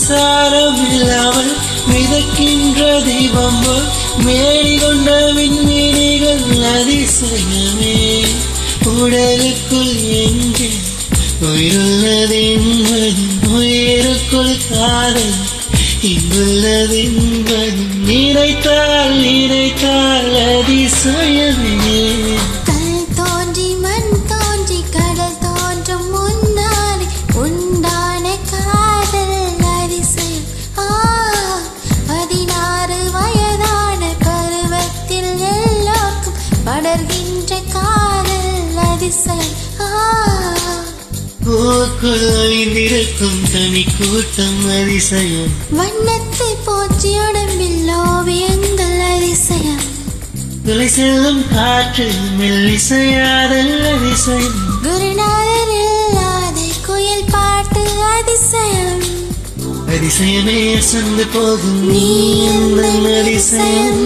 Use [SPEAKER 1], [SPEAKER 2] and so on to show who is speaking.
[SPEAKER 1] மின்சாரம் இல்லாமல் மிதக்கின்ற தீபம் போல் மேடி கொண்ட விண்மீனிகள் அதிசயமே. உடலுக்குள் எங்கே உயிருள்ளது என்பது, உயிருக்குள் காதல் இங்குள்ளது என்பது, நினைத்தால் நினைத்தால் அதிசயமே.
[SPEAKER 2] கல் தோன்றி மண் தோன்றி கடல் தோன்றும் முன்னாலே உண்டான காதல் அதிசயம். 16 வயதான பருவத்தில் எல்லோருக்கும் படர்கின்ற காதல் அதிசயம்.
[SPEAKER 1] பூக்குள் ஒளிந்திருக்கும் தனி கூட்டம் அதிசயம்.
[SPEAKER 2] வண்ணத்தை போற்றி உடம்பில் ஓவியங்கள் அதிசயம்.
[SPEAKER 1] துளை செல்லும் காற்று மெல்லிசையாதல் அதிசயம்.
[SPEAKER 2] குருநாதர் இல்லாத குயில் பாட்டு அதிசயம்.
[SPEAKER 1] அதிசயமே அசந்து போகும் நீ எந்த அதிசயம்.